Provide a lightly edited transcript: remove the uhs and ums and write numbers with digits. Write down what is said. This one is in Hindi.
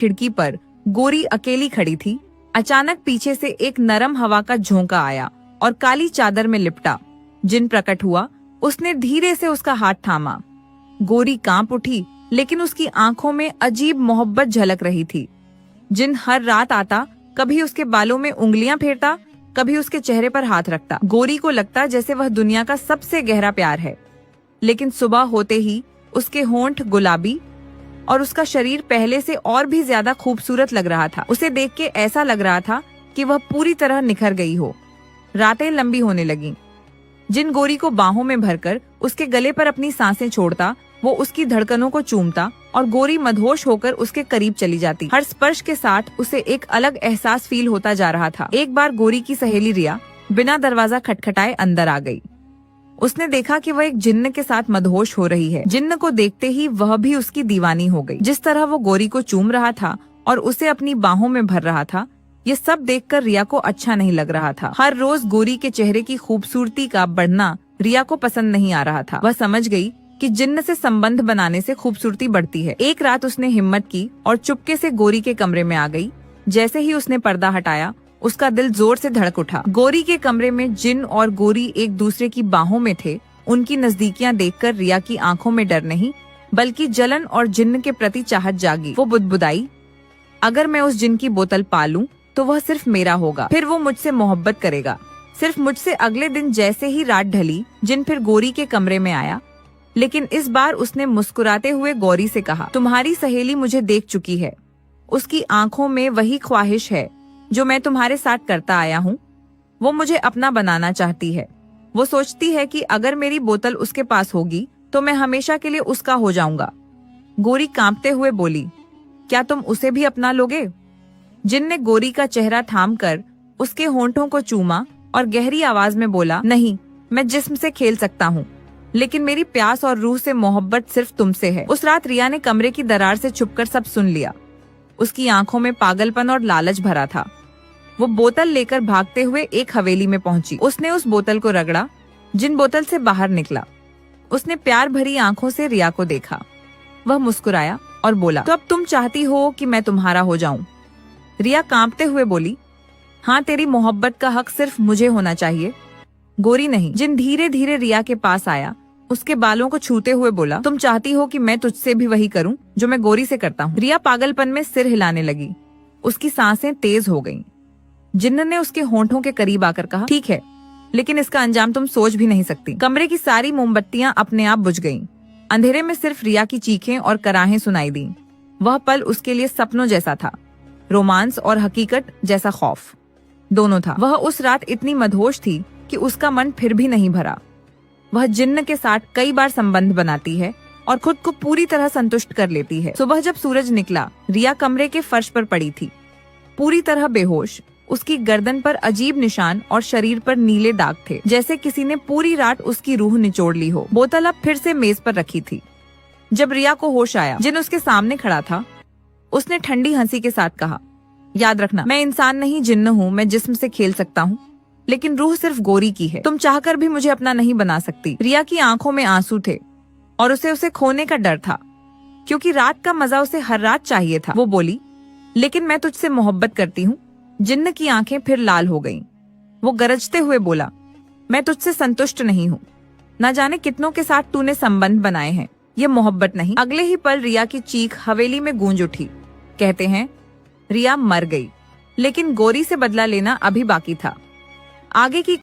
खिड़की पर गोरी अकेली खड़ी थी। अचानक पीछे से एक नरम हवा का झोंका आया और काली चादर में लिपटा जिन प्रकट हुआ। उसने धीरे से उसका हाथ थामा। गोरी कांप उठी, लेकिन उसकी आंखों में अजीब मोहब्बत झलक रही थी। जिन हर रात आता, कभी उसके बालों में उंगलियां फेरता, कभी उसके चेहरे पर हाथ रखता। गोरी को लगता जैसे वह दुनिया का सबसे गहरा प्यार है। लेकिन सुबह होते ही उसके होंठ गुलाबी और उसका शरीर पहले से और भी ज्यादा खूबसूरत लग रहा था। उसे देख के ऐसा लग रहा था कि वह पूरी तरह निखर गई हो। रातें लंबी होने लगीं। जिन गोरी को बाहों में भरकर उसके गले पर अपनी सांसें छोड़ता, वो उसकी धड़कनों को चूमता और गोरी मदहोश होकर उसके करीब चली जाती। हर स्पर्श के साथ उसे एक अलग एहसास फील होता जा रहा था। एक बार गोरी की सहेली रिया बिना दरवाजा खटखटाए अंदर आ गई। उसने देखा कि वह एक जिन्न के साथ मदहोश हो रही है। जिन्न को देखते ही वह भी उसकी दीवानी हो गई। जिस तरह वो गोरी को चूम रहा था और उसे अपनी बाहों में भर रहा था, ये सब देखकर रिया को अच्छा नहीं लग रहा था। हर रोज गोरी के चेहरे की खूबसूरती का बढ़ना रिया को पसंद नहीं आ रहा था। वह समझ गई कि जिन्न से संबंध बनाने से खूबसूरती बढ़ती है। एक रात उसने हिम्मत की और चुपके से गोरी के कमरे में आ गई। जैसे ही उसने पर्दा हटाया, उसका दिल जोर से धड़क उठा। गोरी के कमरे में जिन और गोरी एक दूसरे की बाहों में थे। उनकी नजदीकियां देखकर रिया की आंखों में डर नहीं, बल्कि जलन और जिन्न के प्रति चाहत जागी। वो बुदबुदाई, अगर मैं उस जिन की बोतल पालूं तो वह सिर्फ मेरा होगा, फिर वो मुझसे मोहब्बत करेगा, सिर्फ मुझसे। अगले दिन जैसे ही रात ढली, जिन फिर गोरी के कमरे में आया, लेकिन इस बार उसने मुस्कुराते हुए गौरी से कहा, तुम्हारी सहेली मुझे देख चुकी है। उसकी आंखों में वही ख्वाहिश है जो मैं तुम्हारे साथ करता आया हूँ। वो मुझे अपना बनाना चाहती है। वो सोचती है कि अगर मेरी बोतल उसके पास होगी तो मैं हमेशा के लिए उसका हो जाऊंगा। गोरी कांपते हुए बोली, क्या तुम उसे भी अपना लोगे? जिन ने गोरी का चेहरा थामकर उसके होंठों को चूमा और गहरी आवाज में बोला, नहीं, मैं जिस्म से खेल सकता हूँ, लेकिन मेरी प्यास और रूह से मोहब्बत सिर्फ तुमसे है। उस रात रिया ने कमरे की दरार से छुपकर सब सुन लिया। उसकी आंखों में पागलपन और लालच भरा था। वो बोतल लेकर भागते हुए एक हवेली में पहुंची। उसने उस बोतल को रगड़ा। जिन बोतल से बाहर निकला। उसने प्यार भरी आंखों से रिया को देखा। वह मुस्कुराया और बोला, तो अब तुम चाहती हो कि मैं तुम्हारा हो जाऊं? रिया कांपते हुए बोली, हाँ, तेरी मोहब्बत का हक सिर्फ मुझे होना चाहिए, गोरी नहीं। जिन धीरे धीरे रिया के पास आया, उसके बालों को छूते हुए बोला, तुम चाहती हो कि मैं तुझसे भी वही करूं जो मैं गोरी से करता हूँ? रिया पागलपन में सिर हिलाने लगी। उसकी सांसें तेज हो गईं। जिन्न ने उसके होंठों के करीब आकर कहा, ठीक है, लेकिन इसका अंजाम तुम सोच भी नहीं सकती। कमरे की सारी मोमबत्तियां अपने आप बुझ गईं। अंधेरे में सिर्फ रिया की चीखें और कराहें सुनाई दी। वह पल उसके लिए सपनों जैसा था, रोमांस और हकीकत जैसा खौफ दोनों था। वह उस रात इतनी मदहोश थी कि उसका मन फिर भी नहीं भरा। वह जिन्न के साथ कई बार संबंध बनाती है और खुद को पूरी तरह संतुष्ट कर लेती है। सुबह जब सूरज निकला, रिया कमरे के फर्श पर पड़ी थी, पूरी तरह बेहोश। उसकी गर्दन पर अजीब निशान और शरीर पर नीले दाग थे, जैसे किसी ने पूरी रात उसकी रूह निचोड़ ली हो। बोतल अब फिर से मेज पर रखी थी। जब रिया को होश आया, जिन उसके सामने खड़ा था, उसने ठंडी हंसी के साथ कहा, याद रखना, मैं इंसान नहीं, जिन्न हूँ। मैं जिस्म से खेल सकता हूँ, लेकिन रूह सिर्फ गोरी की है। तुम चाहकर भी मुझे अपना नहीं बना सकती। रिया की आंखों में आंसू थे और उसे खोने का डर था, क्योंकि रात का मजा उसे हर रात चाहिए था। वो बोली, लेकिन मैं तुझसे मोहब्बत करती हूँ। जिन्न की आंखें फिर लाल हो गईं। वो गरजते हुए बोला, मैं तुझसे संतुष्ट नहीं हूँ। न जाने कितनों के साथ तूने संबंध बनाए हैं, ये मोहब्बत नहीं। अगले ही पल रिया की चीख हवेली में गूंज उठी। कहते हैं रिया मर गई, लेकिन गोरी से बदला लेना अभी बाकी था। आगे की